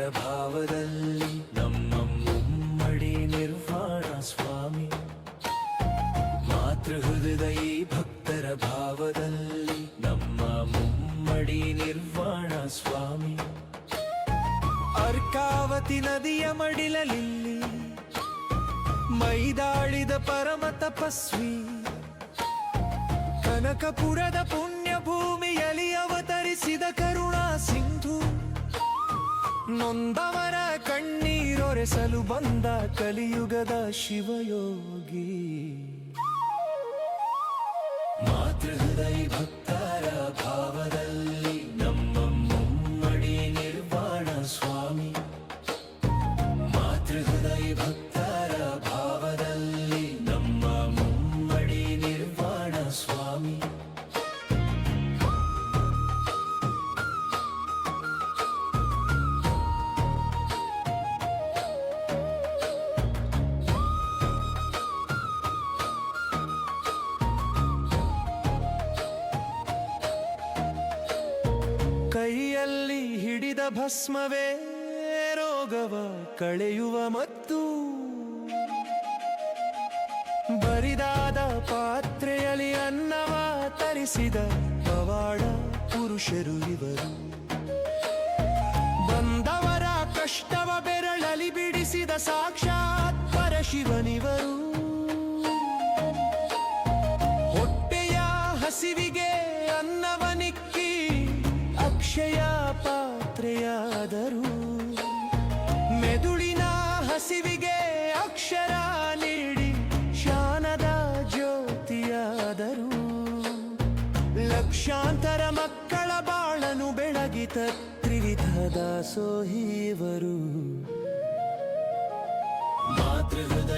ಭಾವದಲ್ಲಿ ನಮ್ಮ ಮುಮ್ಮಡಿ ನಿರ್ವಾಣ ಸ್ವಾಮಿ. ಮಾತೃಹೃದಯಿ ಭಕ್ತರ ಭಾವದಲ್ಲಿ ನಮ್ಮ ಮುಮ್ಮಡಿ ನಿರ್ವಾಣ ಸ್ವಾಮಿ. ಅರ್ಕಾವತಿ ನದಿಯ ಮಡಿಲಲಿಲ್ಲಿ ಮೈದಾಳಿದ ಪರಮ ತಪಸ್ವಿ. ಕನಕಪುರದ ಪುಣ್ಯ ಭೂಮಿಯಲ್ಲಿ ಅವತರಿಸಿದ ಕರುಣಾ ಸಿಂಧು. ನೊಂದವರ ಕಣ್ಣೀರೊರೆಸಲು ಬಂದ ಕಲಿಯುಗದ ಶಿವಯೋಗಿ. ಮಾತೃಹೃದಯ ಭಕ್ತರ ಭಾವದಲ್ಲಿ ನಮ್ಮ ಮುಮ್ಮಡಿ ನಿರ್ವಾಣ ಸ್ವಾಮಿ. ಮಾತೃಹೃದಯ ಭಕ್ತರ ಭಾವದಲ್ಲಿ ನಮ್ಮ ಮುಮ್ಮಡಿ ನಿರ್ವಾಣ ಸ್ವಾಮಿ. ಕೈಯಲ್ಲಿ ಹಿಡಿದ ಭಸ್ಮವೇ ರೋಗವ ಕಳೆಯುವ ಮತ್ತು ಬರಿದಾದ ಪಾತ್ರೆಯಲ್ಲಿ ಅನ್ನವ ತರಿಸಿದ ಪವಾಡ ಪುರುಷರು ಇವರು. ಬಂದವರ ಕಷ್ಟವ ಬೆರಳಲಿ ಬಿಡಿಸಿದ ಸಾಕ್ಷಾತ್ ಪರಶಿವನಿವರು. ಹೊಟ್ಟೆಯ ಹಸಿವಿಗೆ ಅನ್ನವನಿಕ್ಕಿ ಅಕ್ಷಯ ಪಾತ್ರೆಯಾದರು. ಮೆದುಳಿನ ಹಸಿವಿಗೆ ಅಕ್ಷರ ನೀಡಿ ಶಾನದ ಜ್ಯೋತಿಯಾದರು. ಲಕ್ಷಾಂತರ ಮಕ್ಕಳ ಬಾಳನು ಬೆಳಗಿತ ತ್ರಿವಿಧ ದಾಸೋಹಿವರು. ಮಾತೃಹೃದಯ